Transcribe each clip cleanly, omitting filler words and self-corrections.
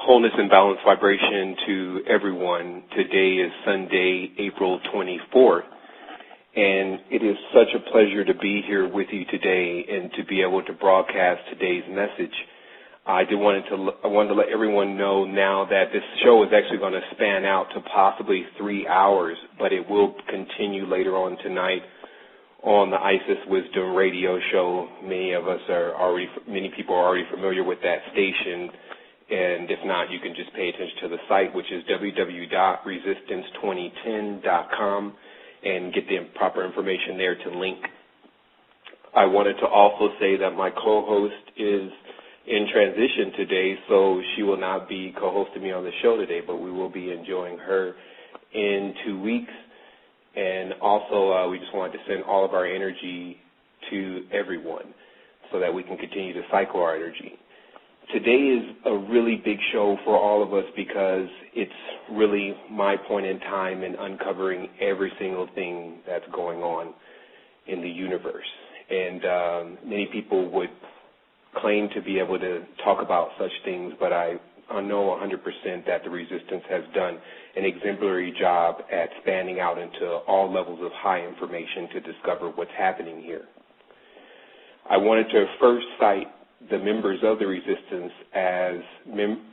Wholeness and Balance Vibration to everyone. Today is Sunday, April 24th, and it is such a pleasure to be here with you today and to be able to broadcast today's message. I wanted to let everyone know now that this show is actually going to span out to possibly 3 hours, but it will continue later on tonight on the Isis Wisdom radio show. Many people are already familiar with that station. And if not, you can just pay attention to the site, which is www.resistance2010.com, and get the proper information there to link. I wanted to also say that my co-host is in transition today, so she will not be co-hosting me on the show today, but we will be enjoying her in 2 weeks. And also, we just wanted to send all of our energy to everyone so that we can continue to cycle our energy. Today is a really big show for all of us because it's really my point in time in uncovering every single thing that's going on in the universe. And many people would claim to be able to talk about such things, but I know 100% that the Resistance has done an exemplary job at spanning out into all levels of high information to discover what's happening here. I wanted to first cite the members of the Resistance as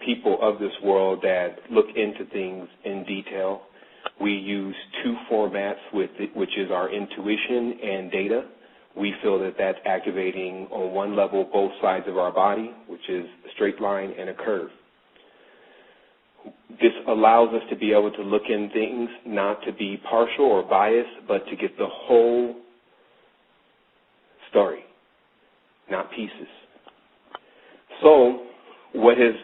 people of this world that look into things in detail. We use two formats, which is our intuition and data. We feel that that's activating on one level both sides of our body, which is a straight line and a curve. This allows us to be able to look in things, not to be partial or biased, but to get the whole story, not pieces. So what has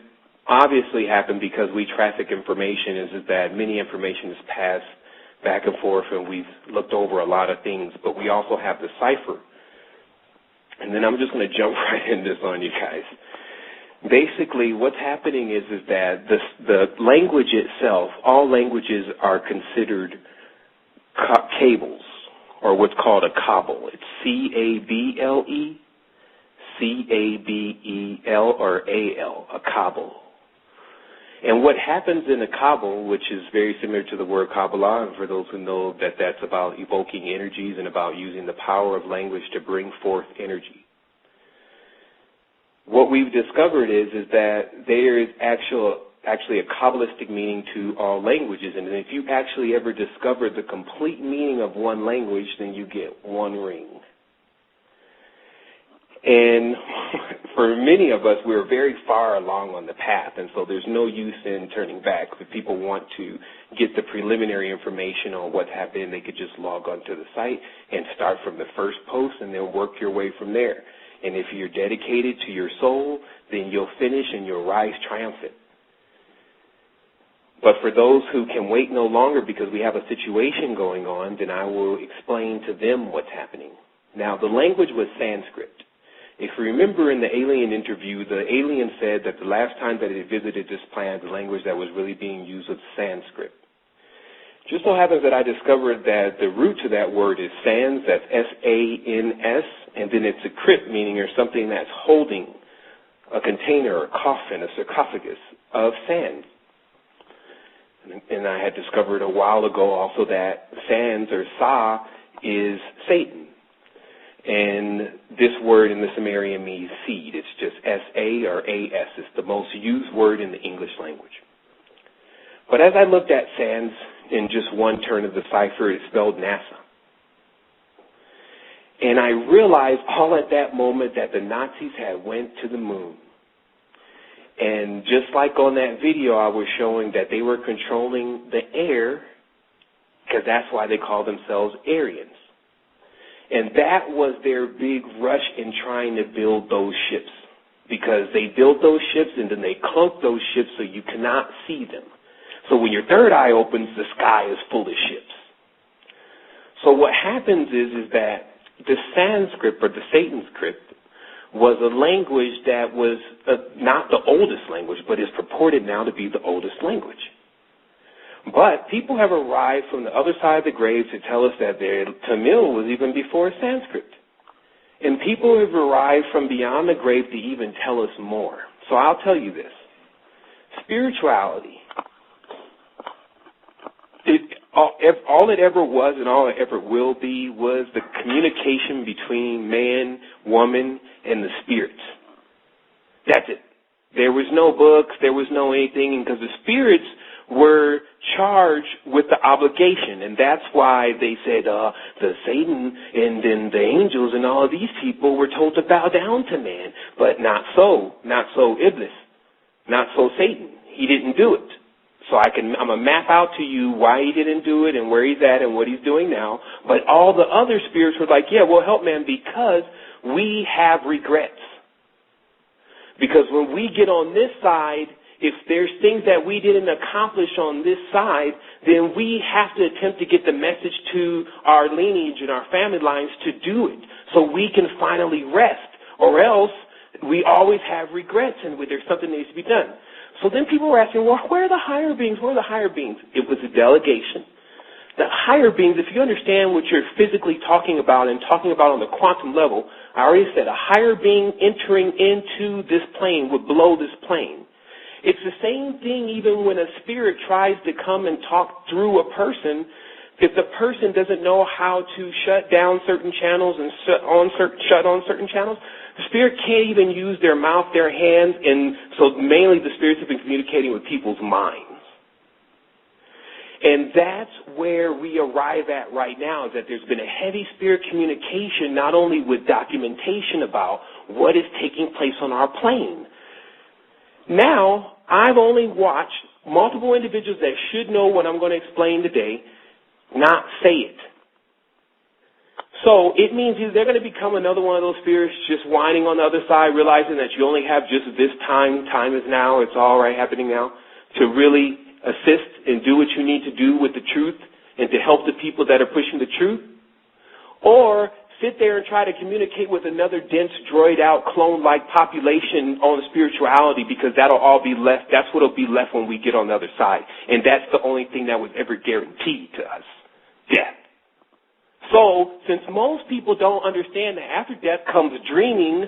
obviously happened because we traffic information is that many information is passed back and forth, and we've looked over a lot of things, but we also have the cipher. And then I'm just going to jump right in this on you guys. Basically, what's happening is that the language itself, all languages are considered cables, or what's called a cabal. It's C-A-B-L-E. C-A-B-E-L or A-L, a cabal. And what happens in a cabal, which is very similar to the word Kabbalah, and for those who know that that's about evoking energies and about using the power of language to bring forth energy. What we've discovered is that there is actually a Kabbalistic meaning to all languages, and if you actually ever discover the complete meaning of one language, then you get one ring. And for many of us, we're very far along on the path, and so there's no use in turning back. If people want to get the preliminary information on what's happening, they could just log onto the site and start from the first post, and they'll work your way from there. And if you're dedicated to your soul, then you'll finish and you'll rise triumphant. But for those who can wait no longer because we have a situation going on, then I will explain to them what's happening. Now, the language was Sanskrit. If you remember in the alien interview, the alien said that the last time that it visited this planet, the language that was really being used was Sanskrit. Just so happens that I discovered that the root to that word is sans, that's S-A-N-S, and then it's a crypt, meaning there's something that's holding a container, a coffin, a sarcophagus of sand. And I had discovered a while ago also that sans or Sa is Satan. And this word in the Sumerian means seed. It's just S-A or A-S. It's the most used word in the English language. But as I looked at sans in just one turn of the cipher, it spelled NASA. And I realized all at that moment that the Nazis had went to the moon. And just like on that video I was showing that they were controlling the air, because that's why they call themselves Aryans. And that was their big rush in trying to build those ships, because they built those ships and then they cloaked those ships so you cannot see them. So when your third eye opens, the sky is full of ships. So what happens is that the Sanskrit, or the Satan script, was a language that was not the oldest language, but is purported now to be the oldest language. But people have arrived from the other side of the grave to tell us that Tamil was even before Sanskrit. And people have arrived from beyond the grave to even tell us more. So I'll tell you this. spirituality, all it ever was and all it ever will be was the communication between man, woman, and the spirits. That's it. There was no books, there was no anything, because the spirits were charged with the obligation, and that's why they said the Satan and then the angels and all of these people were told to bow down to man, but not so Iblis, not so Satan. He didn't do it. So I'm going to map out to you why he didn't do it and where he's at and what he's doing now. But all the other spirits were like, yeah, we'll help man because we have regrets. Because when we get on this side, if there's things that we didn't accomplish on this side, then we have to attempt to get the message to our lineage and our family lines to do it so we can finally rest. Or else we always have regrets and there's something that needs to be done. So then people were asking, well, where are the higher beings? Where are the higher beings? It was a delegation. The higher beings, if you understand what you're physically talking about and talking about on the quantum level, I already said a higher being entering into this plane would blow this plane. It's the same thing even when a spirit tries to come and talk through a person. If the person doesn't know how to shut down certain channels and shut on certain channels, the spirit can't even use their mouth, their hands, and so mainly the spirits have been communicating with people's minds. And that's where we arrive at right now, is that there's been a heavy spirit communication, not only with documentation about what is taking place on our plane. Now, I've only watched multiple individuals that should know what I'm going to explain today not say it. So it means either they're going to become another one of those spirits just whining on the other side, realizing that you only have just this time. Time is now. It's all right happening now. To really assist and do what you need to do with the truth and to help the people that are pushing the truth. Or sit there and try to communicate with another dense, droid-out, clone-like population on spirituality, because that'll all be left. That's what will be left when we get on the other side. And that's the only thing that was ever guaranteed to us. Death. So, since most people don't understand that after death comes dreaming,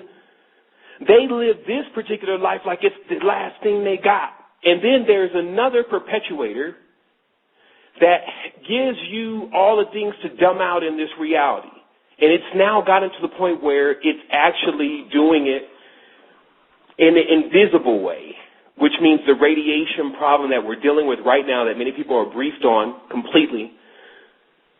they live this particular life like it's the last thing they got. And then there's another perpetuator that gives you all the things to dumb out in this reality. And it's now gotten to the point where it's actually doing it in an invisible way, which means the radiation problem that we're dealing with right now that many people are briefed on completely,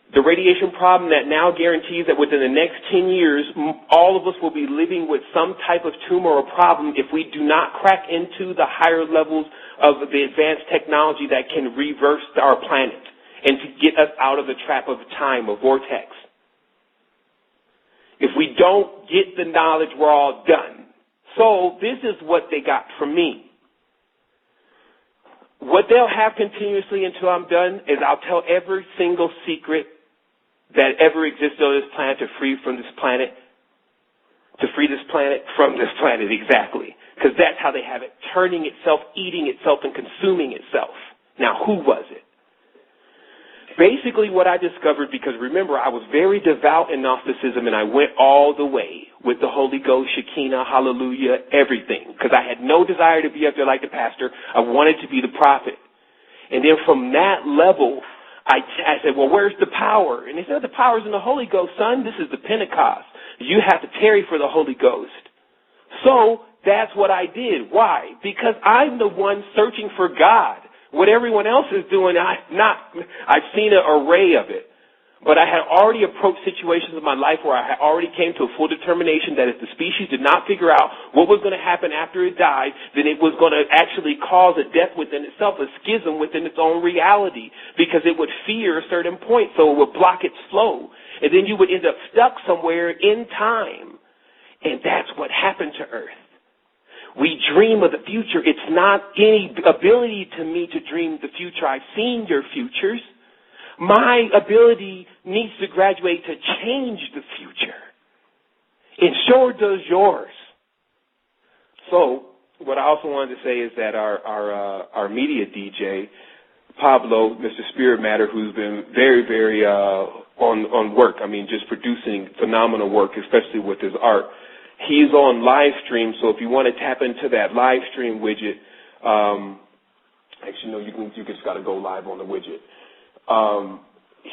the radiation problem that now guarantees that within the next 10 years, all of us will be living with some type of tumor or problem if we do not crack into the higher levels of the advanced technology that can reverse our planet and to get us out of the trap of time, of vortex. If we don't get the knowledge, we're all done. So this is what they got from me. What they'll have continuously until I'm done is I'll tell every single secret that ever existed on this planet to free this planet from this planet, exactly. Because that's how they have it, turning itself, eating itself, and consuming itself. Now, who was it? Basically what I discovered, because remember, I was very devout in Gnosticism, and I went all the way with the Holy Ghost, Shekinah, hallelujah, everything. Because I had no desire to be up there like the pastor. I wanted to be the prophet. And then from that level, I said, well, where's the power? And they said, the power's in the Holy Ghost, son. This is the Pentecost. You have to tarry for the Holy Ghost. So that's what I did. Why? Because I'm the one searching for God. What everyone else is doing, I've seen an array of it. But I had already approached situations in my life where I had already came to a full determination that if the species did not figure out what was going to happen after it died, then it was going to actually cause a death within itself, a schism within its own reality, because it would fear a certain point, so it would block its flow. And then you would end up stuck somewhere in time. And that's what happened to Earth. We dream of the future. It's not any ability to me to dream the future. I've seen your futures. My ability needs to graduate to change the future. And sure does yours. So, what I also wanted to say is that our media DJ, Pablo, Mr. Spirit Matter, who's been very, very on work, I mean, just producing phenomenal work, especially with his art. He's on live stream, so if you want to tap into that live stream widget, Actually, no, you just got to go live on the widget.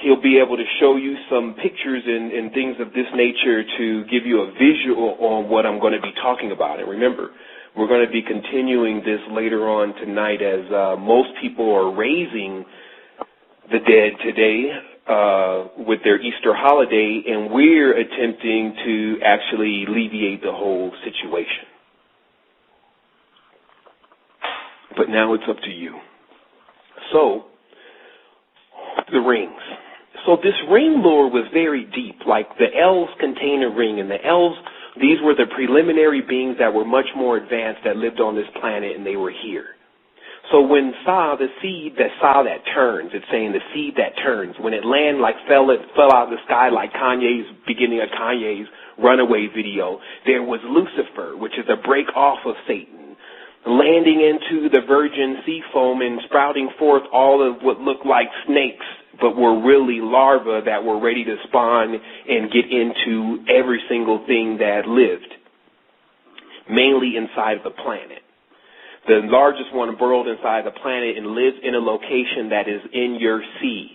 He'll be able to show you some pictures and things of this nature to give you a visual on what I'm going to be talking about. And remember, we're going to be continuing this later on tonight as most people are raising the dead today with their Easter holiday, and we're attempting to actually alleviate the whole situation. But now it's up to you. So, the rings. So this ring lore was very deep. Like the elves contain a ring, and the elves, these were the preliminary beings that were much more advanced that lived on this planet, and they were here. So when Sa, the seed that turns, it's saying the seed that turns, when it fell out of the sky like Kanye's, beginning of Kanye's Runaway video, there was Lucifer, which is a break off of Satan, landing into the virgin sea foam and sprouting forth all of what looked like snakes, but were really larvae that were ready to spawn and get into every single thing that lived, mainly inside of the planet. The largest one burrowed inside the planet and lives in a location that is in your sea.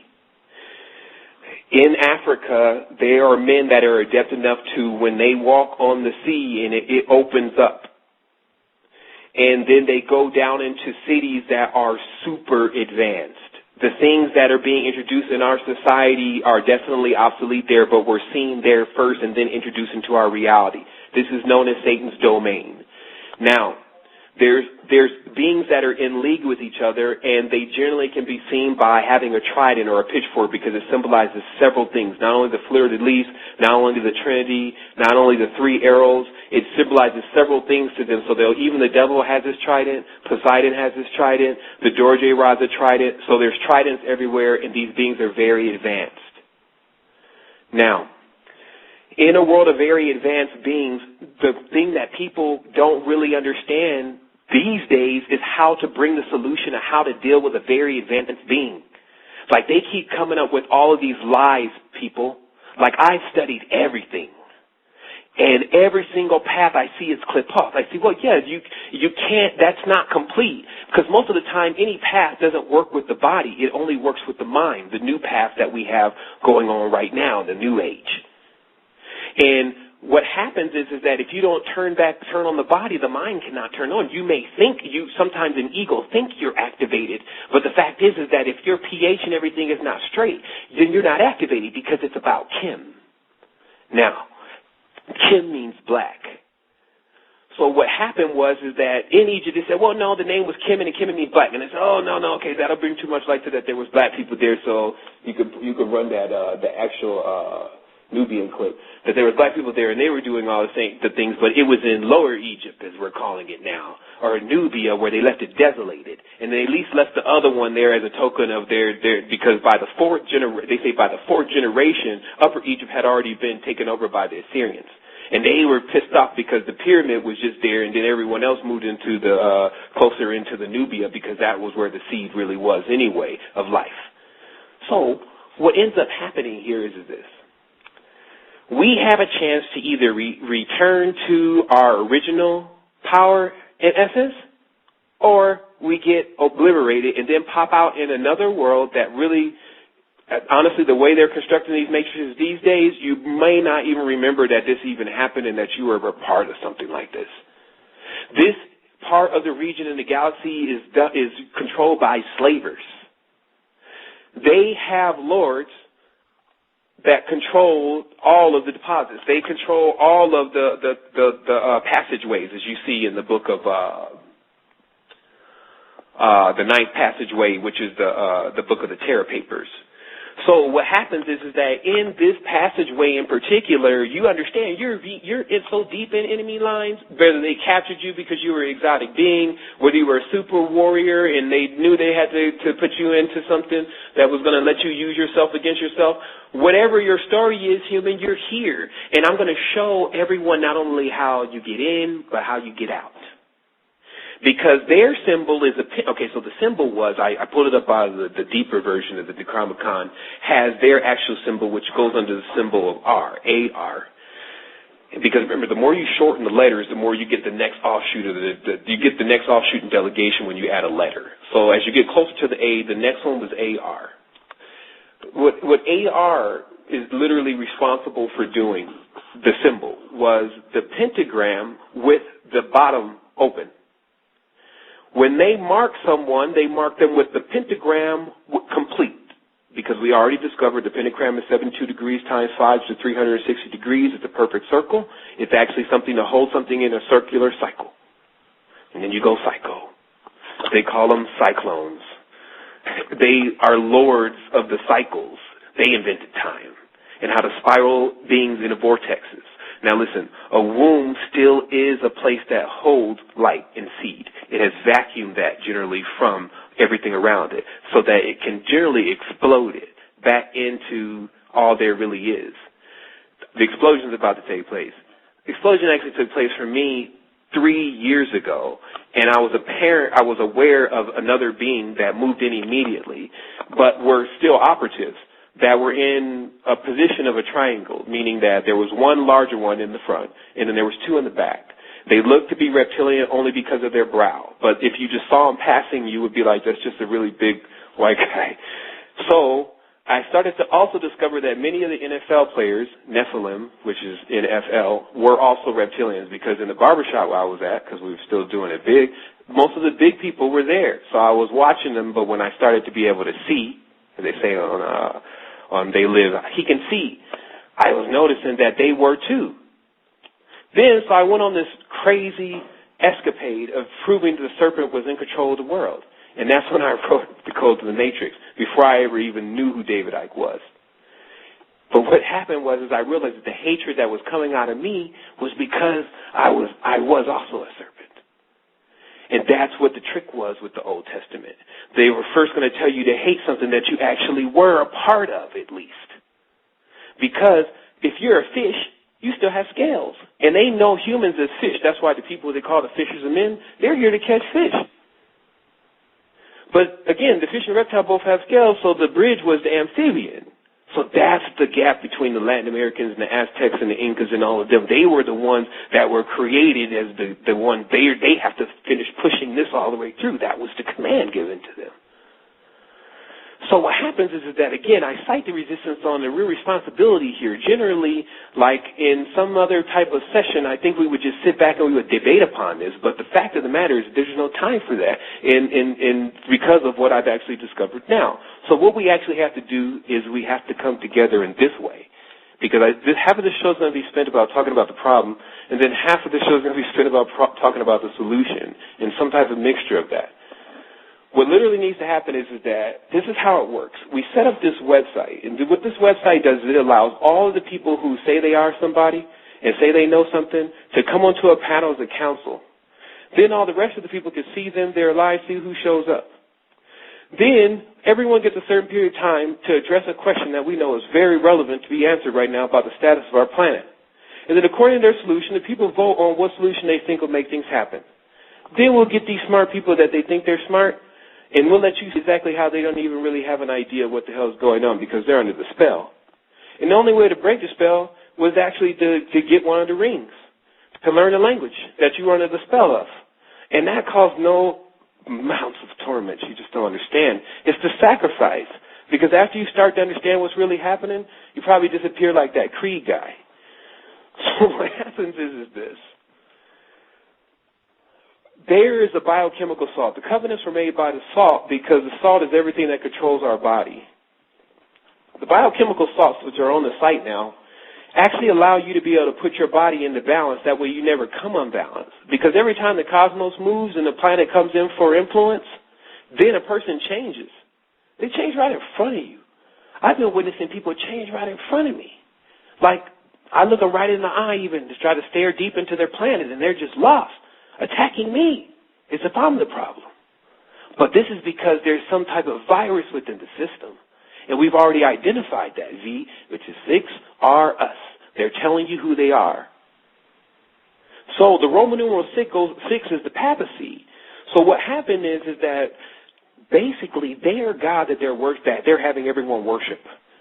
In Africa, there are men that are adept enough to, when they walk on the sea and it opens up, and then they go down into cities that are super advanced. The things that are being introduced in our society are definitely obsolete there, but we're seen there first and then introduced into our reality. This is known as Satan's domain. Now, there's beings that are in league with each other, and they generally can be seen by having a trident or a pitchfork because it symbolizes several things. Not only the fleur de lis, not only the Trinity, not only the three arrows, it symbolizes several things to them. So even the devil has his trident, Poseidon has his trident, the Dorje rod's a trident. So there's tridents everywhere, and these beings are very advanced. Now, in a world of very advanced beings, the thing that people don't really understand these days is how to bring the solution of how to deal with a very advanced being. Like, they keep coming up with all of these lies, people. Like, I've studied everything. And every single path I see is clipped off. I see, well, yeah, you can't, that's not complete. Because most of the time, any path doesn't work with the body. It only works with the mind, the new path that we have going on right now, the new age. And what happens is that if you don't turn on the body, the mind cannot turn on. You may think sometimes an ego think you're activated, but the fact is that if your pH and everything is not straight, then you're not activated because it's about Kim. Now, Kim means black. So what happened was that in Egypt they said, well, no, the name was Kim and Kim means black. And they said, oh, no, okay, that'll bring too much light to that there was black people there, so you could run that the actual Nubian clip, that there was black people there and they were doing all the things, but it was in Lower Egypt, as we're calling it now, or Nubia, where they left it desolated, and they at least left the other one there as a token of their because by the fourth generation, Upper Egypt had already been taken over by the Assyrians. And they were pissed off because the pyramid was just there, and then everyone else moved into closer into the Nubia because that was where the seed really was anyway of life. So what ends up happening here is this. We have a chance to either return to our original power and essence, or we get obliterated and then pop out in another world that really, honestly, the way they're constructing these matrices these days, you may not even remember that this even happened and that you were a part of something like this. This part of the region in the galaxy is controlled by slavers. They have lords that control all of the deposits. They control all of the passageways, as you see in the book of the Ninth Passageway, which is the book of the Terra Papers. So what happens is that in this passageway in particular, you understand you're in so deep in enemy lines, whether they captured you because you were an exotic being, whether you were a super warrior and they knew they had to put you into something that was going to let you use yourself against yourself. Whatever your story is, human, you're here. And I'm going to show everyone not only how you get in, but how you get out. Because their symbol is so the symbol was, I pulled it up out of the deeper version of the Necronomicon, has their actual symbol, which goes under the symbol of R, A-R. Because remember, the more you shorten the letters, the more you get the next offshoot of you get the next offshoot in delegation when you add a letter. So as you get closer to the A, the next one was AR. What AR is literally responsible for doing, the symbol, was the pentagram with the bottom open. When they mark someone, they mark them with the pentagram complete, because we already discovered the pentagram is 72 degrees times 5 to 360 degrees. It's a perfect circle. It's actually something to hold something in a circular cycle. And then you go psycho. They call them cyclones. They are lords of the cycles. They invented time and how to spiral beings into vortexes. Now listen, a womb still is a place that holds light and seed. It has vacuumed that generally from everything around it so that it can generally explode it back into all there really is. The explosion is about to take place. The explosion actually took place for me 3 years ago, and I was aware of another being that moved in immediately, but were still operatives that were in a position of a triangle, meaning that there was one larger one in the front, and then there was two in the back. They looked to be reptilian only because of their brow, but if you just saw them passing, you would be like, that's just a really big white guy. So I started to also discover that many of the NFL players, Nephilim, which is NFL, were also reptilians, because in the barbershop I was at, because we were still doing it big, most of the big people were there. So I was watching them, but when I started to be able to see, as they say on They Live, he can see, I was noticing that they were too. Then, so I went on this crazy escapade of proving the serpent was in control of the world. And that's when I wrote The Code to the Matrix, before I ever even knew who David Icke was. But what happened was I realized that the hatred that was coming out of me was because I was also a serpent. And that's what the trick was with the Old Testament. They were first going to tell you to hate something that you actually were a part of, at least. Because if you're a fish, you still have scales. And they know humans as fish. That's why the people they call the fishers of men, they're here to catch fish. But again, the fish and reptile both have scales, so the bridge was the amphibian. So that's the gap between the Latin Americans and the Aztecs and the Incas and all of them. They were the ones that were created as the one, they have to finish pushing this all the way through. That was the command given to them. So what happens is that, again, I cite the resistance on the real responsibility here. Generally, like in some other type of session, I think we would just sit back and we would debate upon this. But the fact of the matter is there's no time for that because of what I've actually discovered now. So what we actually have to do is we have to come together in this way. Because half of the show is going to be spent about talking about the problem, and then half of the show is going to be spent about talking about the solution and some type of mixture of that. What literally needs to happen is that this is how it works. We set up this website, and what this website does is it allows all of the people who say they are somebody and say they know something to come onto a panel as a council. Then all the rest of the people can see them, they're live, see who shows up. Then everyone gets a certain period of time to address a question that we know is very relevant to be answered right now about the status of our planet. And then according to their solution, the people vote on what solution they think will make things happen. Then we'll get these smart people that they think they're smart, and we'll let you see exactly how they don't even really have an idea what the hell is going on because they're under the spell. And the only way to break the spell was actually to get one of the rings, to learn the language that you were under the spell of. And that caused no amounts of torment. You just don't understand. It's the sacrifice. Because after you start to understand what's really happening, you probably disappear like that Creed guy. So what happens is this. There is a biochemical salt. The covenants were made by the salt because the salt is everything that controls our body. The biochemical salts, which are on the site now, actually allow you to be able to put your body into balance. That way you never come unbalanced. Because every time the cosmos moves and the planet comes in for influence, then a person changes. They change right in front of you. I've been witnessing people change right in front of me. Like, I look them right in the eye even to try to stare deep into their planet, and they're just lost, attacking me as if I'm the problem. But this is because there's some type of virus within the system. And we've already identified that, V, which is 6, are us. They're telling you who they are. So the Roman numeral 6 is the papacy. So what happened is that basically their God that they're having everyone worship,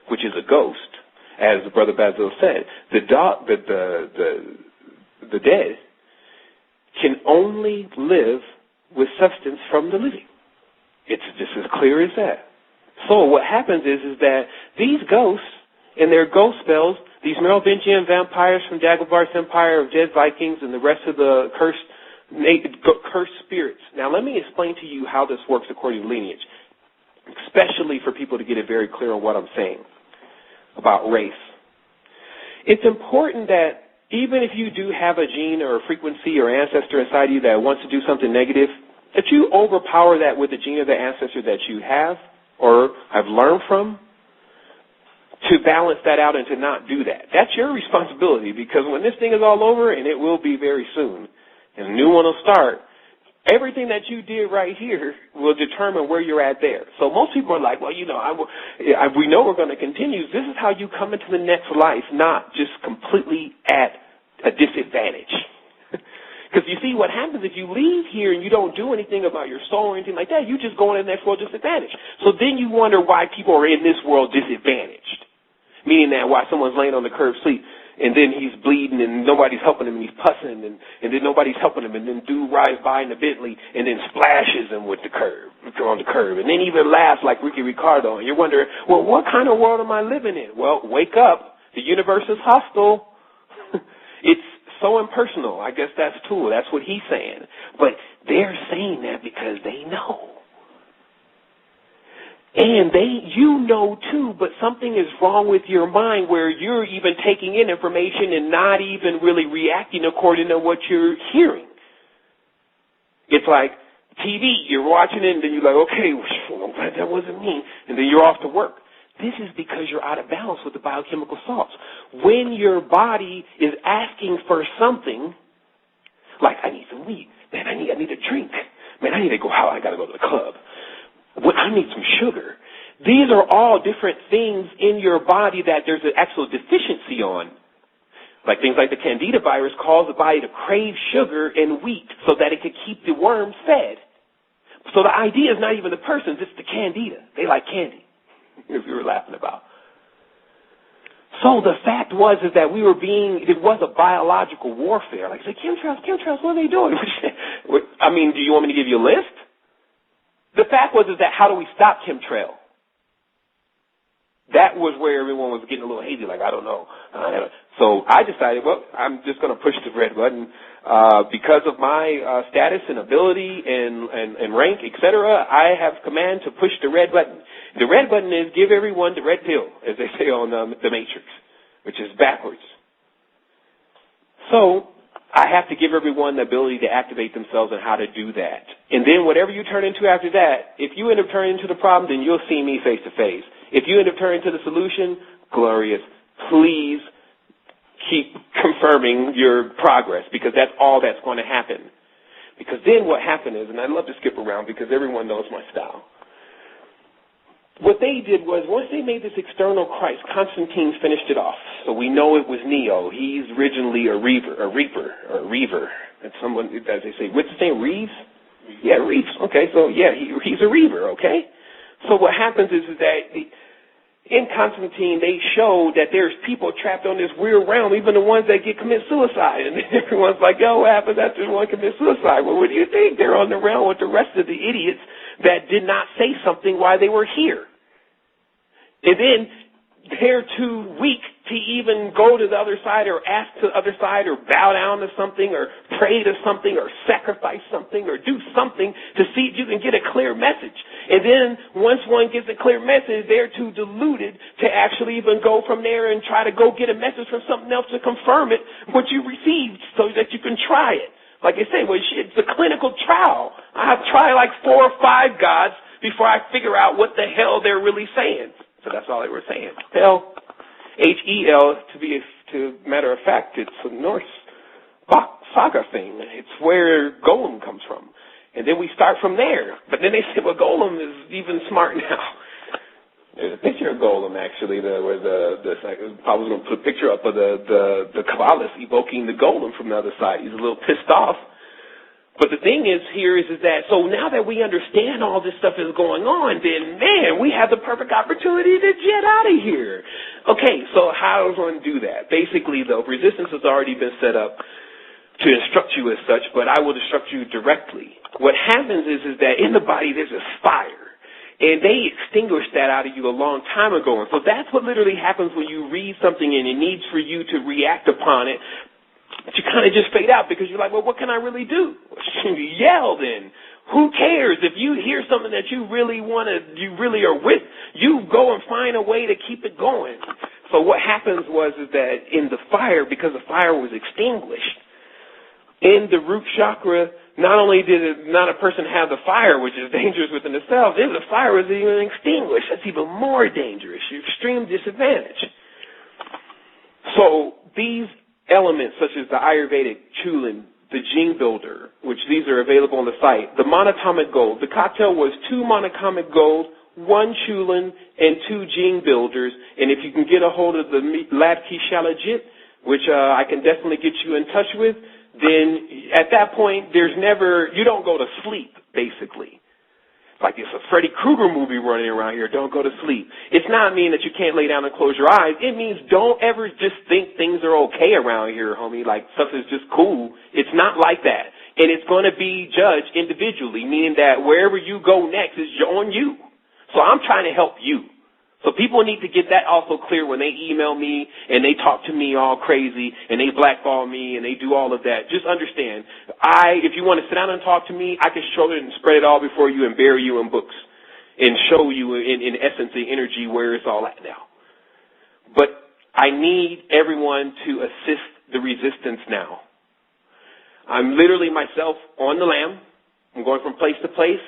which is a ghost, as Brother Basil said, the dead can only live with substance from the living. It's just as clear as that. So what happens is that these ghosts and their ghost spells, these Merovingian vampires from Dagobah's Empire of Dead Vikings and the rest of the cursed spirits. Now let me explain to you how this works according to lineage, especially for people to get it very clear on what I'm saying about race. It's important that even if you do have a gene or a frequency or ancestor inside you that wants to do something negative, that you overpower that with the gene or the ancestor that you have or have learned from, to balance that out and to not do that. That's your responsibility, because when this thing is all over, and it will be very soon, and a new one will start, everything that you did right here will determine where you're at there. So most people are like, well, we know we're going to continue. This is how you come into the next life, not just completely at a disadvantage. Because you see, what happens if you leave here and you don't do anything about your soul or anything like that, you just go in the next world disadvantaged. So then you wonder why people are in this world disadvantaged. Meaning that why someone's laying on the curb sleep, and then he's bleeding and nobody's helping him, and he's pussing, and then nobody's helping him, and then dude rides by in the Bentley and then splashes him with the curb, on the curb, and then even laughs like Ricky Ricardo. And you're wondering, well, what kind of world am I living in? Well, wake up. The universe is hostile. It's so impersonal. I guess that's Tool. That's what he's saying. But they're saying that because they know. And you know too, but something is wrong with your mind where you're even taking in information and not even really reacting according to what you're hearing. It's like TV, you're watching it and then you're like, okay, well, that wasn't me. And then you're off to work. This is because you're out of balance with the biochemical salts. When your body is asking for something, like I need some weed, man, I need a drink, man, I need to go out, I got to go to the club. I need some sugar. These are all different things in your body that there's an actual deficiency on. Like things like the Candida virus cause the body to crave sugar and wheat so that it could keep the worms fed. So the idea is not even the persons, it's the Candida. They like candy, as we were laughing about. So the fact is that it was a biological warfare. Like, say, chemtrails, what are they doing? I mean, do you want me to give you a list? The fact is that how do we stop chemtrail? That was where everyone was getting a little hazy, like, I don't know. So I decided, well, I'm just going to push the red button. Because of my status and ability and rank, etc., I have command to push the red button. The red button is give everyone the red pill, as they say on the Matrix, which is backwards. So I have to give everyone the ability to activate themselves and how to do that. And then whatever you turn into after that, if you end up turning into the problem, then you'll see me face to face. If you end up turning into the solution, glorious. Please keep confirming your progress, because that's all that's going to happen. Because then what happened is, and I love to skip around because everyone knows my style. What they did was, once they made this external Christ, Constantine finished it off. So we know it was Neo. He's originally a Reaver. That's someone, as they say, what's his name, Reeves? Yeah, Reeves. Okay, so yeah, he's a Reaver, okay? So what happens is that in Constantine, they show that there's people trapped on this weird realm, even the ones that commit suicide. And everyone's like, yo, what happens after one commits suicide? Well, what do you think? They're on the realm with the rest of the idiots that did not say something while they were here. And then they're too weak to even go to the other side or ask to the other side or bow down to something or pray to something or sacrifice something or do something to see if you can get a clear message. And then once one gets a clear message, they're too deluded to actually even go from there and try to go get a message from something else to confirm it, what you received, so that you can try it. Like I say, well, it's a clinical trial. I have tried like 4 or 5 gods before I figure out what the hell they're really saying. So that's all they were saying. Hell, H-E-L, to matter of fact, it's a Norse saga thing. It's where Golem comes from. And then we start from there. But then they say, well, Golem is even smart now. There's a picture of Golem, actually, I was going to put a picture up of the Kabbalist evoking the Golem from the other side. He's a little pissed off. But the thing is here is that, so now that we understand all this stuff is going on, then, man, we have the perfect opportunity to jet out of here. Okay, so how does one do that? Basically, the resistance has already been set up to instruct you as such, but I will instruct you directly. What happens is that in the body there's a fire, and they extinguished that out of you a long time ago. And so that's what literally happens when you read something and it needs for you to react upon it. But you kind of just fade out because you're like, well, what can I really do? You yell then. Who cares? If you hear something that you really are with, you go and find a way to keep it going. So what happens is that in the fire, because the fire was extinguished, in the root chakra, not only did not a person have the fire, which is dangerous within itself, if the fire was even extinguished, that's even more dangerous. You're extreme disadvantage. So these elements such as the Ayurvedic Chulin, the Gene Builder, which these are available on the site, the monatomic gold. The cocktail was 2 monatomic gold, 1 Chulin, and 2 Gene Builders. And if you can get a hold of the Ladki Shalajit, which I can definitely get you in touch with, then at that point you don't go to sleep, basically. Like it's a Freddy Krueger movie running around here. Don't go to sleep. It's not mean that you can't lay down and close your eyes. It means don't ever just think things are okay around here, homie. Like stuff is just cool. It's not like that. And it's going to be judged individually, meaning that wherever you go next is on you. So I'm trying to help you. So people need to get that also clear when they email me and they talk to me all crazy and they blackball me and they do all of that. Just understand, if you want to sit down and talk to me, I can show it and spread it all before you and bury you in books and show you in essence the energy where it's all at now. But I need everyone to assist the resistance now. I'm literally myself on the lam. I'm going from place to place.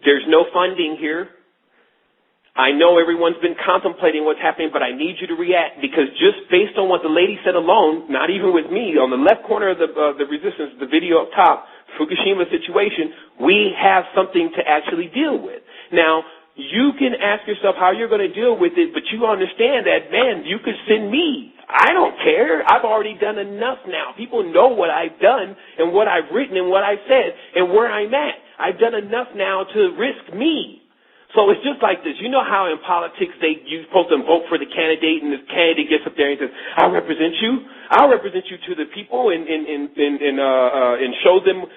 There's no funding here. I know everyone's been contemplating what's happening, but I need you to react because just based on what the lady said alone, not even with me, on the left corner of the resistance, the video up top, Fukushima situation, we have something to actually deal with. Now, you can ask yourself how you're going to deal with it, but you understand that, man, you could send me. I don't care. I've already done enough now. People know what I've done and what I've written and what I've said and where I'm at. I've done enough now to risk me. So it's just like this. You know how in politics you're supposed to vote for the candidate, and this candidate gets up there and says, "I'll represent you. I'll represent you to the people and show them.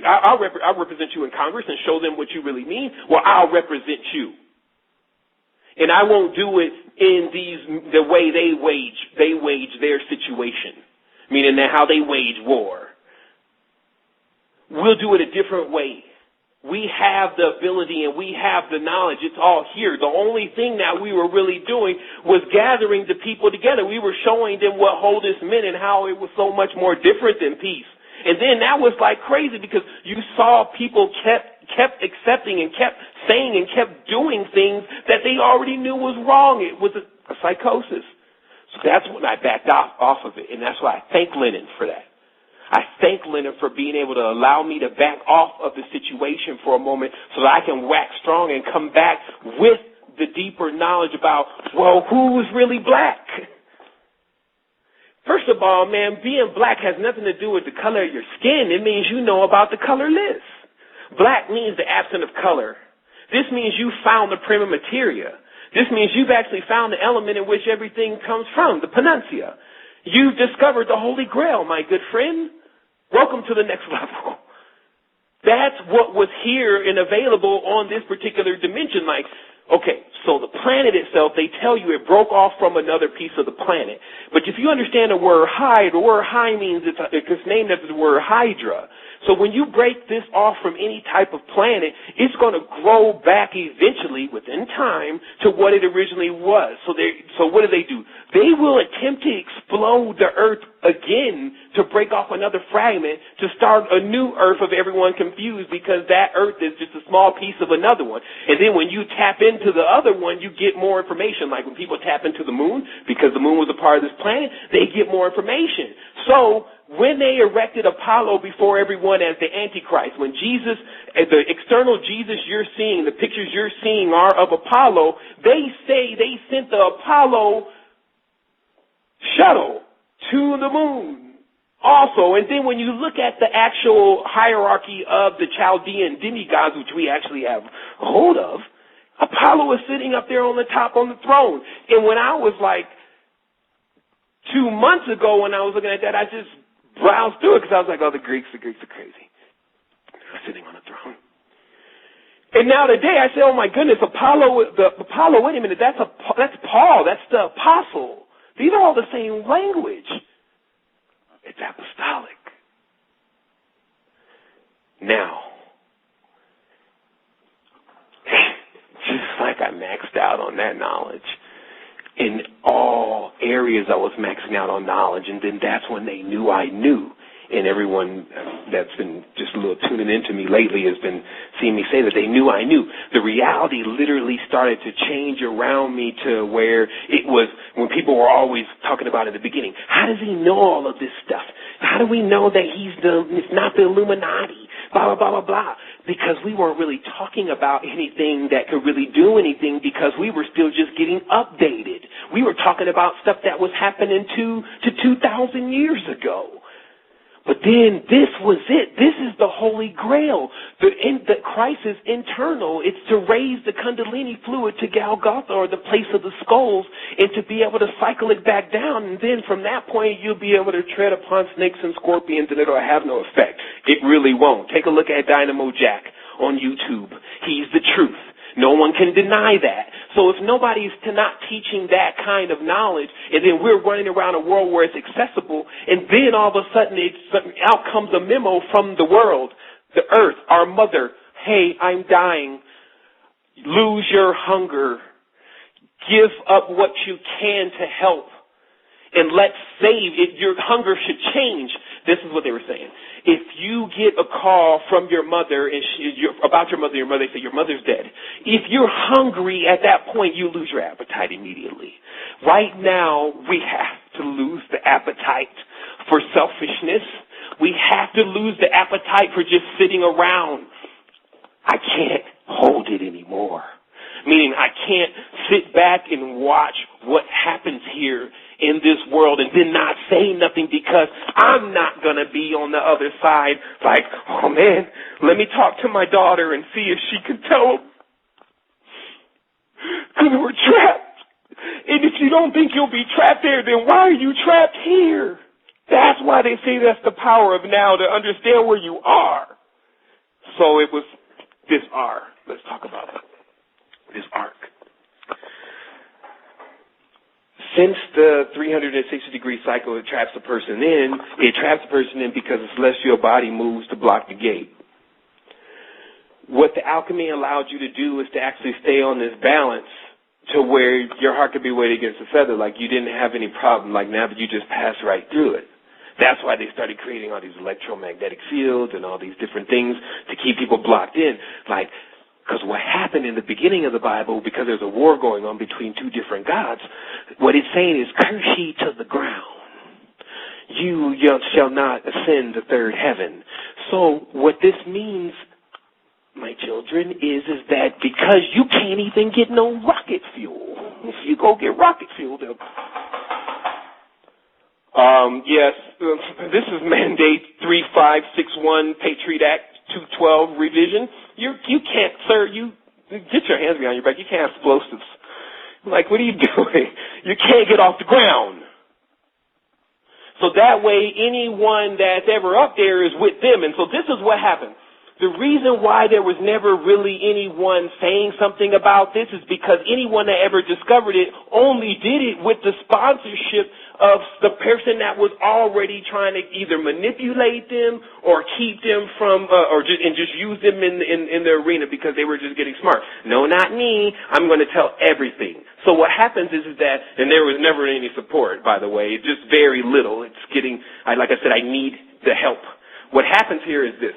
I'll represent you in Congress and show them what you really mean. Well, I'll represent you, and I won't do it in the way they wage their situation, meaning that how they wage war. We'll do it a different way." We have the ability and we have the knowledge. It's all here. The only thing that we were really doing was gathering the people together. We were showing them what wholeness meant and how it was so much more different than peace. And then that was like crazy because you saw people kept accepting and kept saying and kept doing things that they already knew was wrong. It was a psychosis. So that's when I backed off of it. And that's why I thank Lenin for that. I thank Leonard for being able to allow me to back off of the situation for a moment so that I can wax strong and come back with the deeper knowledge about, well, who is really black? First of all, man, being black has nothing to do with the color of your skin. It means you know about the colorless. Black means the absence of color. This means you found the prima materia. This means you've actually found the element in which everything comes from, the panacea. You've discovered the Holy Grail, my good friend. Welcome to the next level. That's what was here and available on this particular dimension. Like, okay, so the planet itself, they tell you it broke off from another piece of the planet. But if you understand the word high means it's named after the word Hydra. So when you break this off from any type of planet, it's going to grow back eventually within time to what it originally was. So what do? They will attempt to explode the earth again to break off another fragment to start a new earth of everyone confused because that earth is just a small piece of another one. And then when you tap into the other one, you get more information. Like when people tap into the moon, because the moon was a part of this planet, they get more information. So when they erected Apollo before everyone as the Antichrist, when Jesus, the external Jesus you're seeing, the pictures you're seeing are of Apollo, they say they sent the Apollo shuttle to the moon. Also, and then when you look at the actual hierarchy of the Chaldean demigods, which we actually have hold of, Apollo is sitting up there on the top on the throne. And when I was like 2 months ago when I was looking at that, I just browsed through it because I was like, oh, the Greeks are crazy. They're sitting on a throne. And now today I say, oh my goodness, Apollo, wait a minute, that's Paul, that's the apostle. These are all the same language. It's apostolic. Now, just like I maxed out on that knowledge, in all areas I was maxing out on knowledge, and then that's when they knew I knew. And everyone that's been just a little tuning into me lately has been seeing me say that they knew I knew. The reality literally started to change around me to where it was when people were always talking about it at the beginning. How does he know all of this stuff? How do we know that it's not the Illuminati? Blah, blah, blah, blah, blah. Because we weren't really talking about anything that could really do anything because we were still just getting updated. We were talking about stuff that was happening to 2,000 years ago. But then this was it. This is the Holy Grail. The Christ is internal. It's to raise the Kundalini fluid to Golgotha, or the place of the skulls, and to be able to cycle it back down. And then from that point, you'll be able to tread upon snakes and scorpions, and it'll have no effect. It really won't. Take a look at Dynamo Jack on YouTube. He's the truth. No one can deny that. So if nobody's not teaching that kind of knowledge, and then we're running around a world where it's accessible, and then all of a sudden out comes a memo from the world, the earth, our mother, hey, I'm dying. Lose your hunger. Give up what you can to help. And let's save it. Your hunger should change. This is what they were saying. If you get a call from your mother and about your mother they say your mother's dead. If you're hungry at that point, you lose your appetite immediately. Right now, we have to lose the appetite for selfishness. We have to lose the appetite for just sitting around. I can't hold it anymore. Meaning I can't sit back and watch what happens here in this world and then not say nothing because I'm not going to be on the other side like, oh man, let me talk to my daughter and see if she can tell them. Because we're trapped. And if you don't think you'll be trapped there, then why are you trapped here? That's why they say that's the power of now, to understand where you are. So it was this R. Let's talk about it. This arc. Since the 360-degree cycle, it traps the person in. It traps the person in because the celestial body moves to block the gate. What the alchemy allowed you to do is to actually stay on this balance to where your heart could be weighed against a feather, like you didn't have any problem, like now that you just pass right through it. That's why they started creating all these electromagnetic fields and all these different things to keep people blocked in. Like, because what happened in the beginning of the Bible, because there's a war going on between two different gods, what it's saying is, curse ye to the ground. You shall not ascend the third heaven. So what this means, my children, is that because you can't even get no rocket fuel. If you go get rocket fuel, they'll... Yes, this is Mandate 3561, Patriot Act 212 revision. You can't, sir, you get your hands behind your back. You can't have explosives. Like, what are you doing? You can't get off the ground. So that way, anyone that's ever up there is with them. And so this is what happened. The reason why there was never really anyone saying something about this is because anyone that ever discovered it only did it with the sponsorship of the person that was already trying to either manipulate them or keep them from, or just use them in the arena because they were just getting smart. No, not me. I'm going to tell everything. So what happens is that, and there was never any support, by the way, just very little. It's getting, like I said, I need the help. What happens here is this.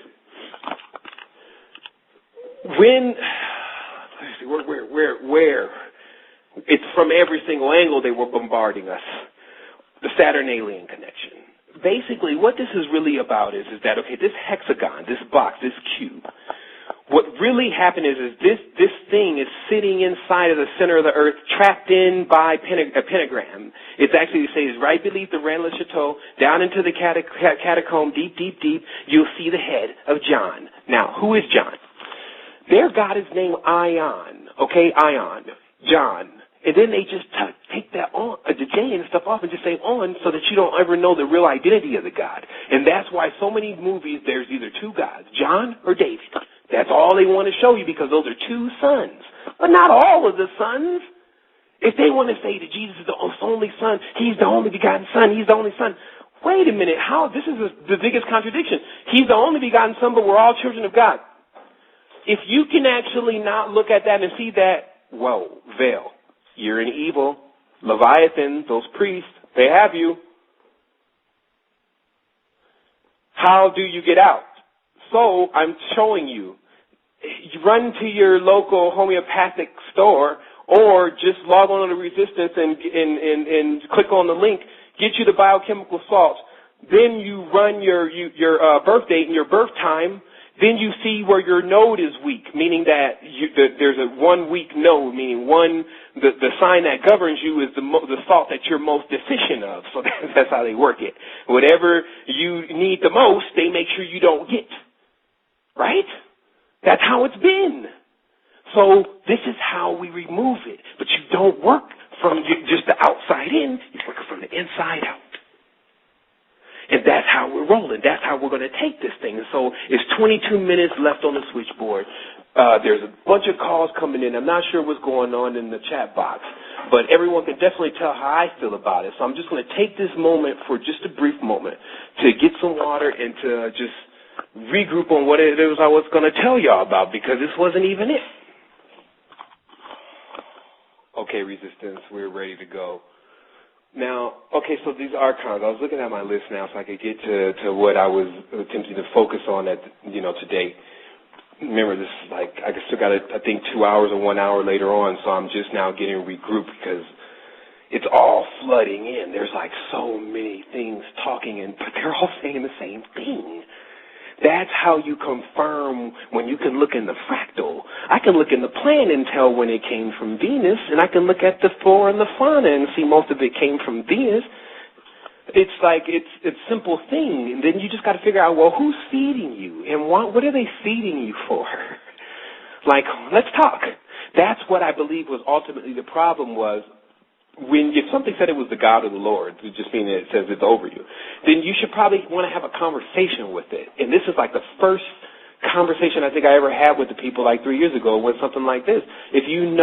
When, let's see, where, it's from every single angle they were bombarding us. The Saturn alien connection. Basically, what this is really about is that, okay, this hexagon, this box, this cube, what really happened is this thing is sitting sitting inside of the center of the earth, trapped in by a pentagram. It's actually, they say, is right beneath the Rennes le Chateau, down into the catacomb, deep, deep, deep. You'll see the head of John. Now, who is John? Their god is named Ion, okay, Ion, John. And then they just take that on, the J and stuff off and just say on so that you don't ever know the real identity of the God. And that's why so many movies, there's either two gods, John or David. That's all they want to show you because those are two sons. But not all of the sons. If they want to say that Jesus is the only son, he's the only begotten son, he's the only son. Wait a minute, this is the biggest contradiction. He's the only begotten son, but we're all children of God. If you can actually not look at that and see that, whoa, veil. You're in evil. Leviathan, those priests, they have you. How do you get out? So I'm showing you. You run to your local homeopathic store or just log on to the Resistance and click on the link, get you the biochemical salts. Then you run your birth date and your birth time. Then you see where your node is weak, meaning that there's a 1 weak node, meaning the sign that governs you is the salt that you're most deficient of. So that's how they work it. Whatever you need the most, they make sure you don't get. Right? That's how it's been. So this is how we remove it. But you don't work from just the outside in. You work from the inside out. And that's how we're rolling. That's how we're going to take this thing. And so it's 22 minutes left on the switchboard. There's a bunch of calls coming in. I'm not sure what's going on in the chat box, but everyone can definitely tell how I feel about it. So I'm just going to take this moment for just a brief moment to get some water and to just regroup on what it is I was going to tell y'all about, because this wasn't even it. Okay, Resistance, we're ready to go. Now, okay, so these archives, I was looking at my list now so I could get to what I was attempting to focus on today. Remember, this is like, I still got, I think, 2 hours or 1 hour later on, so I'm just now getting regrouped because it's all flooding in. There's like so many things talking, but they're all saying the same thing. That's how you confirm when you can look in the fractal. I can look in the plan and tell when it came from Venus, and I can look at the flora and the fauna and see most of it came from Venus. It's like, it's a simple thing. And then you just got to figure out, well, who's feeding you? And what are they feeding you for? Like, let's talk. That's what I believe was ultimately the problem was, if something said it was the God of the Lord, it just means it says it's over you, then you should probably want to have a conversation with it. And this is like the first conversation I think I ever had with the people like 3 years ago with something like this. If you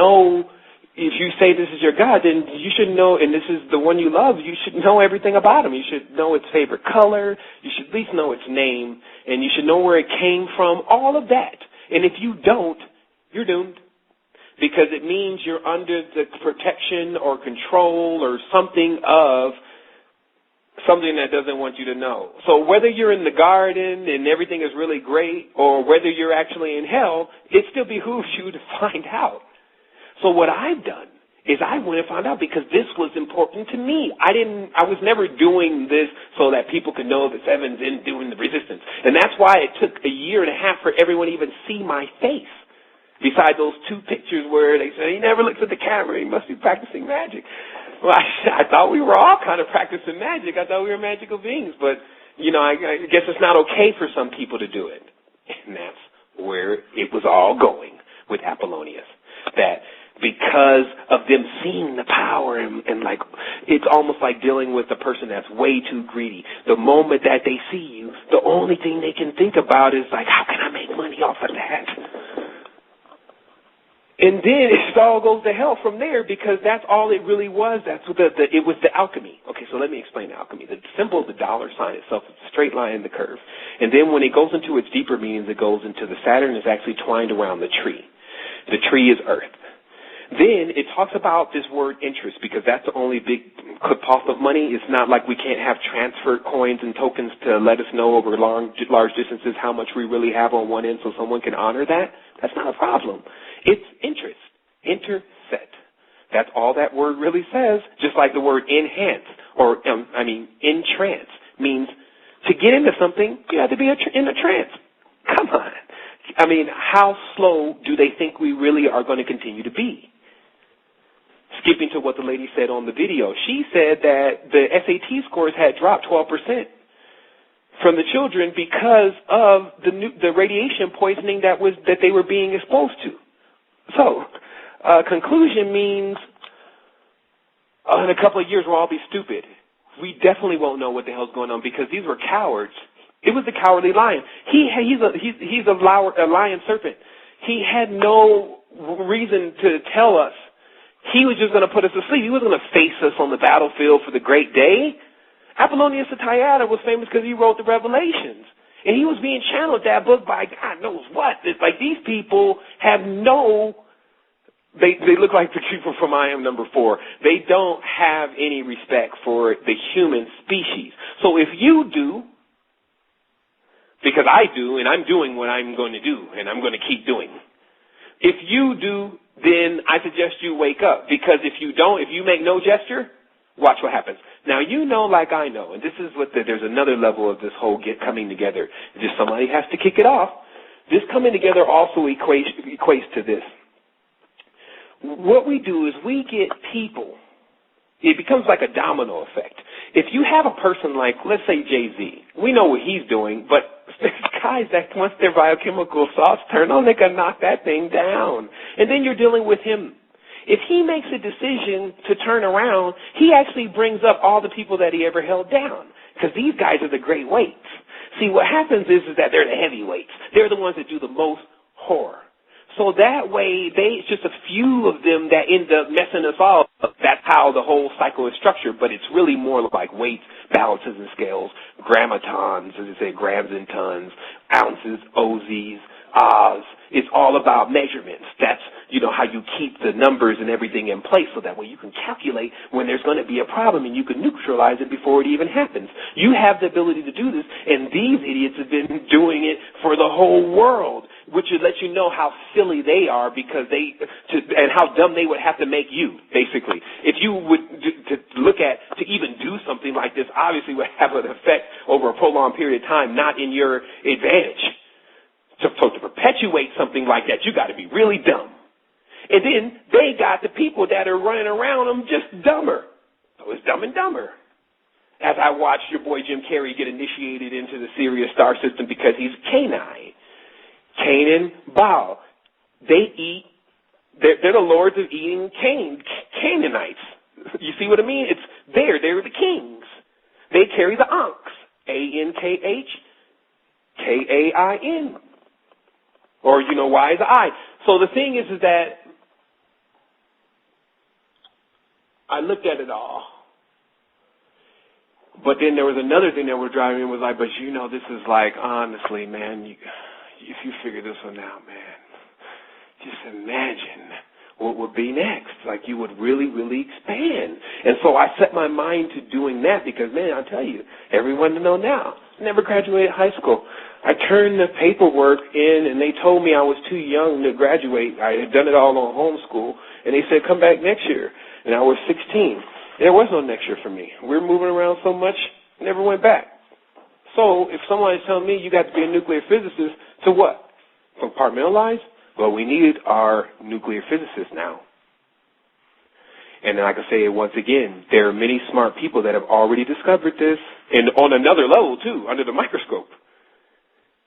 say this is your God, then you should know, and this is the one you love, you should know everything about him. You should know its favorite color. You should at least know its name. And you should know where it came from, all of that. And if you don't, you're doomed. Because it means you're under the protection or control or something of something that doesn't want you to know. So whether you're in the garden and everything is really great or whether you're actually in hell, it still behooves you to find out. So what I've done is I went and found out because this was important to me. I was never doing this so that people could know that Evan's in doing the Resistance. And that's why it took 1.5 years for everyone to even see my face. Besides those 2 pictures where they say, he never looks at the camera, he must be practicing magic. Well, I thought we were all kind of practicing magic. I thought we were magical beings. But, I guess it's not okay for some people to do it. And that's where it was all going with Apollonius. That because of them seeing the power and like, it's almost like dealing with a person that's way too greedy. The moment that they see you, the only thing they can think about is like, how can I make money off of that? And then it all goes to hell from there because that's all it really was. That's what it was the alchemy. Okay, so let me explain alchemy. The symbol of the dollar sign itself is a straight line in the curve. And then when it goes into its deeper meanings, it goes into the Saturn is actually twined around the tree. The tree is Earth. Then it talks about this word interest because that's the only big cost of money. It's not like we can't have transfer coins and tokens to let us know over large distances how much we really have on one end so someone can honor that. That's not a problem. It's interest, interset. That's all that word really says, just like the word enhance or, entrance means to get into something, you have to be in a trance. Come on. I mean, how slow do they think we really are going to continue to be? Skipping to what the lady said on the video, she said that the SAT scores had dropped 12% from the children because of the radiation poisoning that they were being exposed to. So, conclusion means in a couple of years we'll all be stupid. We definitely won't know what the hell's going on because these were cowards. It was the cowardly lion. He's a lion serpent. He had no reason to tell us. He was just going to put us to sleep. He wasn't going to face us on the battlefield for the great day. Apollonius of Tyana was famous because he wrote the Revelations. And he was being channeled that book by God knows what. It's like these people have they look like the people from I Am Number 4. They don't have any respect for the human species. So if you do, because I do, and I'm doing what I'm going to do, and I'm going to keep doing. If you do, then I suggest you wake up. Because if you don't, if you make no gesture, watch what happens. Now, you know like I know, and this is there's another level of this whole coming together. Just somebody has to kick it off. This coming together also equates to this. What we do is we get people. It becomes like a domino effect. If you have a person like, let's say, Jay-Z, we know what he's doing, but guys that once their biochemical sauce turn on, they can knock that thing down. And then you're dealing with him. If he makes a decision to turn around, he actually brings up all the people that he ever held down. Because these guys are the great weights. See, what happens is that they're the heavyweights. They're the ones that do the most horror. So that way, it's just a few of them that end up messing us all up. That's how the whole cycle is structured, but it's really more like weights, balances, and scales, grammatons, as they say, grams and tons, ounces, OZs, Oz. It's all about measurements. That's, how you keep the numbers and everything in place so that way you can calculate when there's going to be a problem and you can neutralize it before it even happens. You have the ability to do this, and these idiots have been doing it for the whole world, which would let you know how silly they are and how dumb they would have to make you, basically. If you would to look at to even do something like this, obviously would have an effect over a prolonged period of time, not in your advantage. So to perpetuate something like that, you got to be really dumb. And then they got the people that are running around them just dumber. So it's Dumb and Dumber. As I watched your boy Jim Carrey get initiated into the Sirius star system because he's Canine. Canaan, Baal. They're the lords of eating Canaanites. You see what I mean? They're the kings. They carry the Ankhs. Ankhkain. Or, Y is the I. So the thing is that I looked at it all. But then there was another thing that was driving me was like, but this is like, honestly, man, if you figure this one out, man, just imagine what would be next. Like you would really, really expand. And so I set my mind to doing that because, man, I'll tell you, everyone to know now, I never graduated high school. I turned the paperwork in and they told me I was too young to graduate. I had done it all on homeschool. And they said, come back next year. And I was 16. There was no next year for me. We were moving around so much, I never went back. So if someone's telling me you got to be a nuclear physicist, to what? Compartmentalize? Well, we need our nuclear physicists now. And like I say, once again, there are many smart people that have already discovered this, and on another level, too, under the microscope.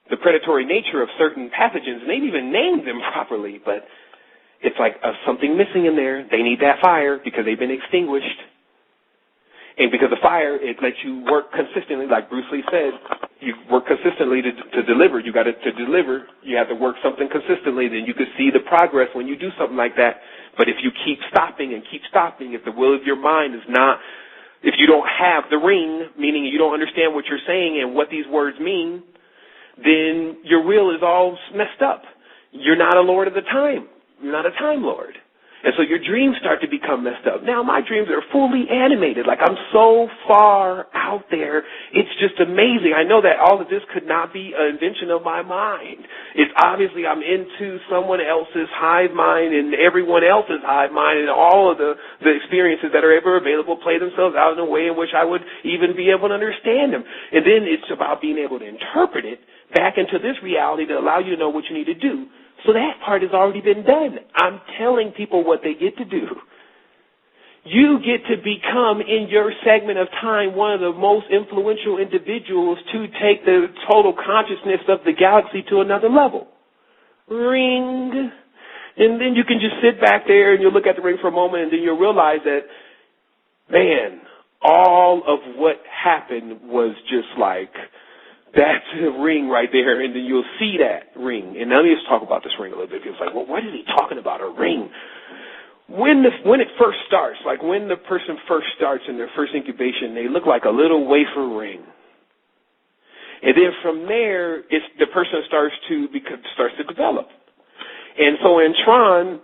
The predatory nature of certain pathogens, and they've even named them properly, but it's like something missing in there. They need that fire because they've been extinguished. And because the fire, it lets you work consistently, like Bruce Lee said. You work consistently to deliver. You got to deliver. You have to work something consistently. Then you can see the progress when you do something like that. But if you keep stopping, if the will of your mind is not, if you don't have the ring, meaning you don't understand what you're saying and what these words mean, then your will is all messed up. You're not a lord of the time. You're not a time lord. And so your dreams start to become messed up. Now my dreams are fully animated. Like I'm so far out there. It's just amazing. I know that all of this could not be an invention of my mind. It's obviously I'm into someone else's hive mind and everyone else's hive mind, and all of the experiences that are ever available play themselves out in a way in which I would even be able to understand them. And then it's about being able to interpret it back into this reality to allow you to know what you need to do. So that part has already been done. I'm telling people what they get to do. You get to become, in your segment of time, one of the most influential individuals to take the total consciousness of the galaxy to another level. Ring. And then you can just sit back there and you'll look at the ring for a moment, and then you'll realize that, man, all of what happened was just like, that's a ring right there, and then you'll see that ring. And now let's talk about this ring a little bit. It's like, well, what is he talking about, a ring? When it first starts, like when the person first starts in their first incubation, they look like a little wafer ring. And then from there, the person starts to develop. And so in Tron,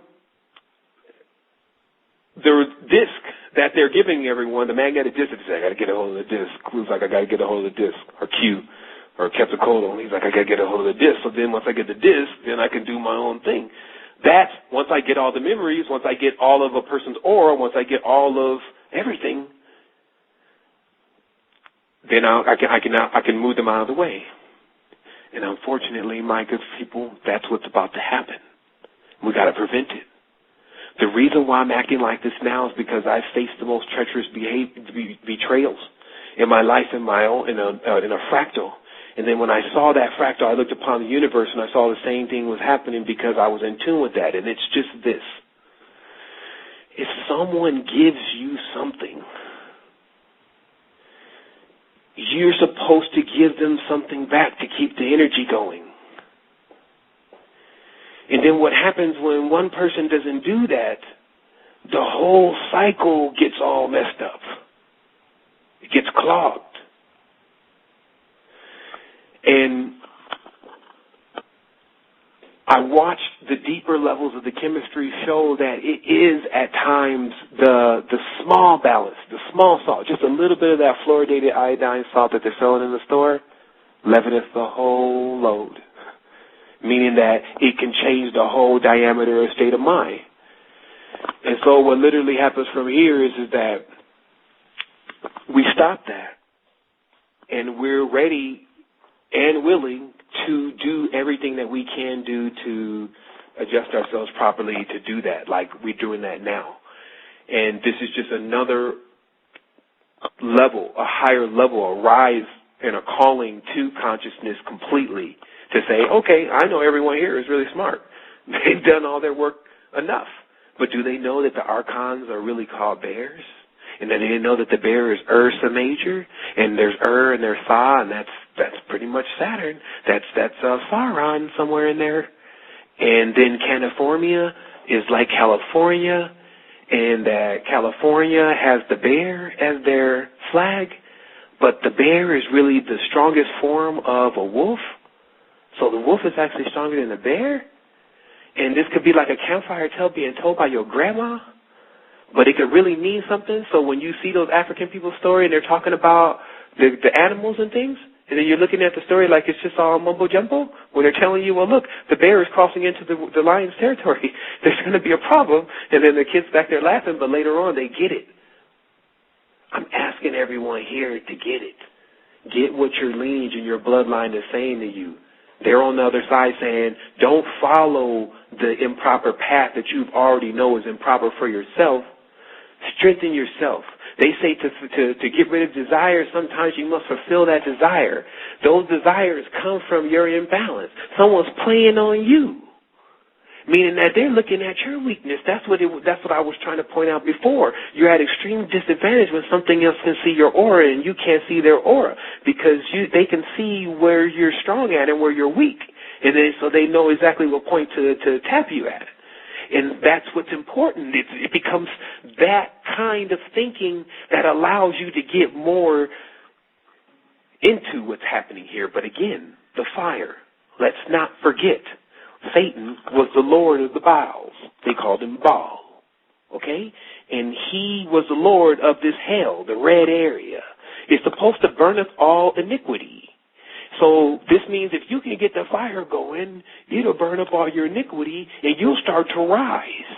the disc that they're giving everyone, the magnetic disc, they say, I got to get a hold of the disc. Clue's like, I got to get a hold of the disc. Or Q, or Quetzalcoatl, he's like, I got to get a hold of the disc. So then once I get the disc, then I can do my own thing. That's once I get all the memories, once I get all of a person's aura, once I get all of everything, then I can move them out of the way. And unfortunately, my good people, that's what's about to happen. We got to prevent it. The reason why I'm acting like this now is because I've faced the most treacherous betrayals in my life in a fractal. And then when I saw that fractal, I looked upon the universe and I saw the same thing was happening because I was in tune with that. And it's just this. If someone gives you something, you're supposed to give them something back to keep the energy going. And then what happens when one person doesn't do that, the whole cycle gets all messed up. It gets clogged. And I watched the deeper levels of the chemistry show that it is at times the small balance, the small salt, just a little bit of that fluoridated iodine salt that they're selling in the store, leaveneth the whole load, meaning that it can change the whole diameter or state of mind. And so what literally happens from here is that we stop that, and we're ready and willing to do everything that we can do to adjust ourselves properly to do that, like we're doing that now. And this is just another level, a higher level, a rise and a calling to consciousness completely to say, okay, I know everyone here is really smart. They've done all their work enough. But do they know that the archons are really called bears? And then they know that the bear is Ursa Major, and there's and there's Tha, and that's pretty much Saturn. That's Sauron somewhere in there. And then California is like California, and that California has the bear as their flag, but the bear is really the strongest form of a wolf. So the wolf is actually stronger than the bear? And this could be like a campfire tale being told by your grandma, but it could really mean something. So when you see those African people's story and they're talking about the animals and things, and then you're looking at the story like it's just all mumbo-jumbo, when they're telling you, well, look, the bear is crossing into the lion's territory. There's going to be a problem. And then the kids back there laughing, but later on they get it. I'm asking everyone here to get it. Get what your lineage and your bloodline is saying to you. They're on the other side saying, don't follow the improper path that you already know is improper for yourself. Strengthen yourself. They say to get rid of desire, sometimes you must fulfill that desire. Those desires come from your imbalance. Someone's playing on you, meaning that they're looking at your weakness. That's what I was trying to point out before. You're at extreme disadvantage when something else can see your aura and you can't see their aura, because they can see where you're strong at and where you're weak, and so they know exactly what point to tap you at. And that's what's important. It becomes that kind of thinking that allows you to get more into what's happening here. But again, the fire. Let's not forget, Satan was the lord of the Baals. They called him Baal. okay? And he was the Lord of this hell, the red area. It's supposed to burneth all iniquity. So this means if you can get the fire going, it'll burn up all your iniquity, and you'll start to rise.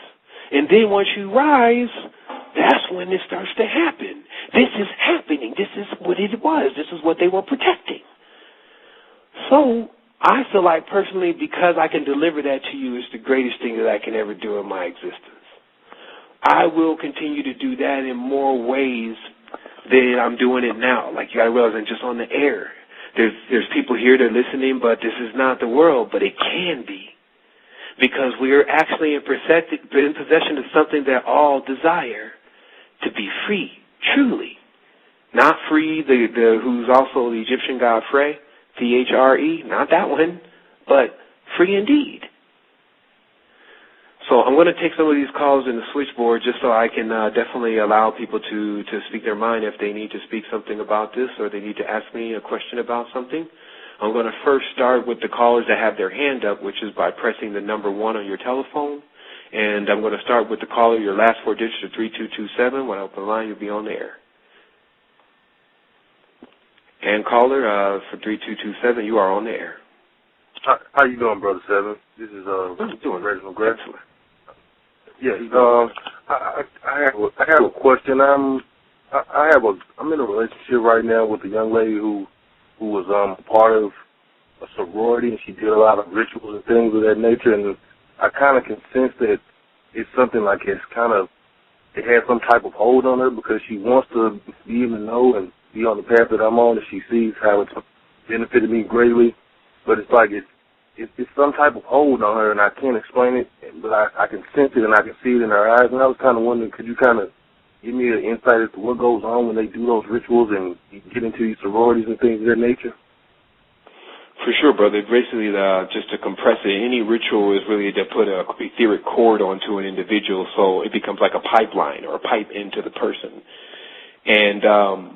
And then once you rise, that's when it starts to happen. This is happening. This is what it was. This is what they were protecting. So I feel like personally, because I can deliver that to you, is the greatest thing that I can ever do in my existence. I will continue to do that in more ways than I'm doing it now. Like, you got to realize I'm just on the air. There's people here that are listening, but this is not the world, but it can be. Because we are actually in possession of something that all desire, to be free, truly. Not free, who's also the Egyptian god Phre, Phre, not that one, but free indeed. So I'm going to take some of these calls in the switchboard just so I can definitely allow people to speak their mind if they need to speak something about this or they need to ask me a question about something. I'm going to first start with the callers that have their hand up, which is by pressing the number 1 on your telephone. And I'm going to start with the caller. Your last 4 digits are 3227. When I open the line, you'll be on the air. And caller, for 3227, you are on the air. How you doing, Brother Seven? This is Reginald Grant. Excellent. Yeah, I have a question. I'm in a relationship right now with a young lady who was part of a sorority, and she did a lot of rituals and things of that nature, and I kind of can sense that it's something like it has some type of hold on her because she wants to be in the know and be on the path that I'm on, and she sees how it's benefited me greatly, but it's like it's some type of hold on her, and I can't explain it, but I can sense it and I can see it in her eyes, and I was kind of wondering, could you kind of give me an insight as to what goes on when they do those rituals and get into these sororities and things of that nature? For sure, brother. Basically, just to compress it, any ritual is really to put a etheric cord onto an individual so it becomes like a pipeline or a pipe into the person. And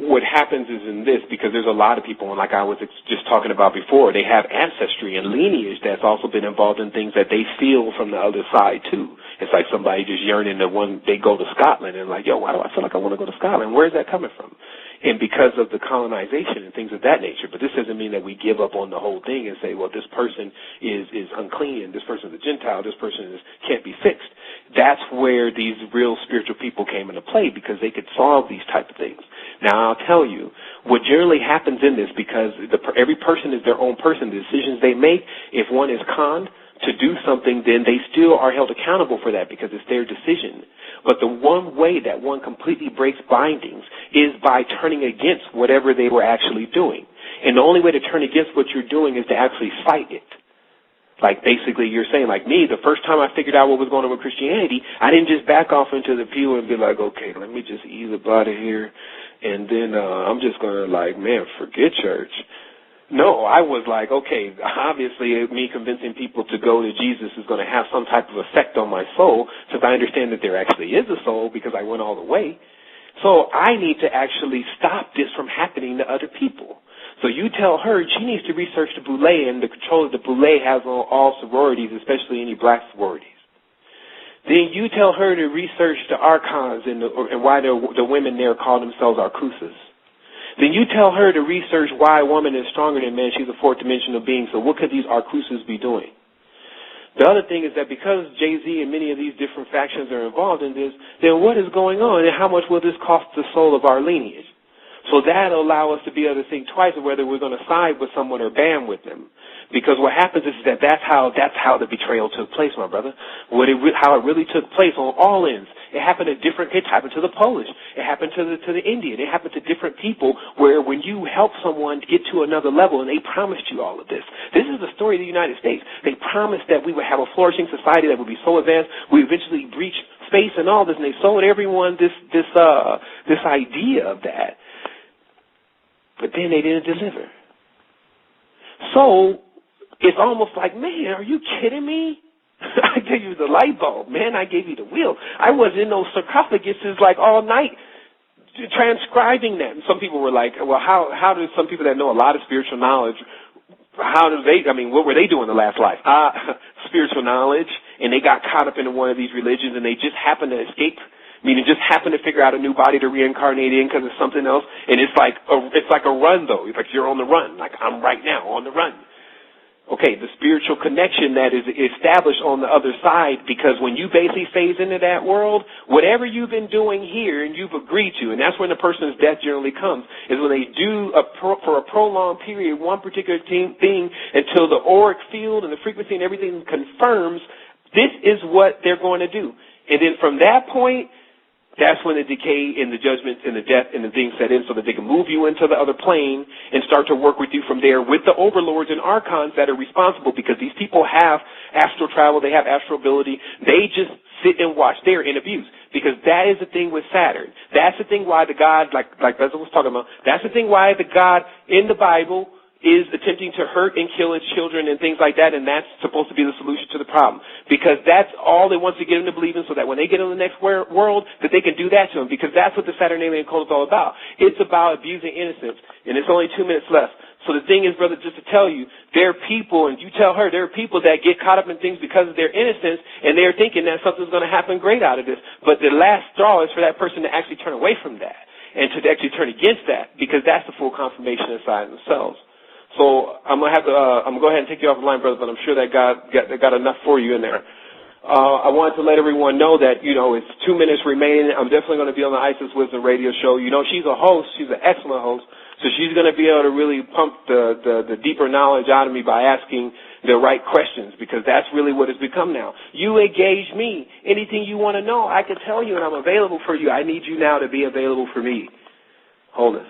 what happens is in this, because there's a lot of people, and like I was just talking about before, they have ancestry and lineage that's also been involved in things that they feel from the other side, too. It's like somebody just yearning to they go to Scotland and like, yo, why do I feel like I want to go to Scotland? Where's that coming from? And because of the colonization and things of that nature. But this doesn't mean that we give up on the whole thing and say, well, this person is unclean, this person is a Gentile, this person can't be fixed. That's where these real spiritual people came into play because they could solve these type of things. Now, I'll tell you, what generally happens in this, because every person is their own person, the decisions they make, if one is conned to do something, then they still are held accountable for that because it's their decision. But the one way that one completely breaks bindings is by turning against whatever they were actually doing. And the only way to turn against what you're doing is to actually fight it. Like basically you're saying, like me, the first time I figured out what was going on with Christianity, I didn't just back off into the pew and be like, okay, let me just ease up out of here. And then I'm just going to like, man, forget church. No, I was like, okay, obviously me convincing people to go to Jesus is going to have some type of effect on my soul since I understand that there actually is a soul because I went all the way. So I need to actually stop this from happening to other people. So you tell her she needs to research the Boule and the control that the Boule has on all sororities, especially any black sororities. Then you tell her to research the archons and why the women there call themselves arcusas. Then you tell her to research why a woman is stronger than man. She's a fourth-dimensional being. So what could these arcusas be doing? The other thing is that because Jay-Z and many of these different factions are involved in this, then what is going on and how much will this cost the soul of our lineage? So that'll allow us to be able to think twice of whether we're going to side with someone or band with them. Because what happens is that's how the betrayal took place, my brother. How it really took place on all ends. It happened at different. It happened to the Polish. It happened to the Indian. It happened to different people. Where when you help someone get to another level, and they promised you all of this. This is the story of the United States. They promised that we would have a flourishing society that would be so advanced. We eventually reached space and all this, and they sold everyone this idea of that. But then they didn't deliver. So it's almost like, man, are you kidding me? I gave you the light bulb, man. I gave you the wheel. I was in those sarcophaguses like all night transcribing that. And some people were like, well, how do some people that know a lot of spiritual knowledge, what were they doing in the last life? Spiritual knowledge and they got caught up into one of these religions and they just happened to escape, meaning just happen to figure out a new body to reincarnate in because of something else, and it's like a run, though. It's like you're on the run, like I'm right now on the run. Okay, the spiritual connection that is established on the other side, because when you basically phase into that world, whatever you've been doing here and you've agreed to, and that's when the person's death generally comes, is when they do for a prolonged period one particular thing until the auric field and the frequency and everything confirms this is what they're going to do. And then from that point, that's when the decay and the judgment and the death and the things set in so that they can move you into the other plane and start to work with you from there with the overlords and archons that are responsible, because these people have astral travel, they have astral ability. They just sit and watch. They're in abuse, because that is the thing with Saturn. That's the thing why the God, like Bezel was talking about, that's the thing why the God in the Bible is attempting to hurt and kill his children and things like that, and that's supposed to be the solution to the problem, because that's all they want to get them to believe in, so that when they get in the next world, that they can do that to them, because that's what the Saturnalian cult is all about. It's about abusing innocence, and it's only 2 minutes left. So the thing is, brother, just to tell you, there are people, and you tell her, there are people that get caught up in things because of their innocence, and they're thinking that something's going to happen great out of this, but the last straw is for that person to actually turn away from that, and to actually turn against that, because that's the full confirmation inside themselves. So I'm gonna go ahead and take you off the line, brother, but I'm sure that got enough for you in there. I wanted to let everyone know that, it's 2 minutes remaining. I'm definitely going to be on the Isis Wisdom radio show. She's a host. She's an excellent host. So she's going to be able to really pump the deeper knowledge out of me by asking the right questions, because that's really what it's become now. You engage me. Anything you want to know, I can tell you, and I'm available for you. I need you now to be available for me. Wholeness.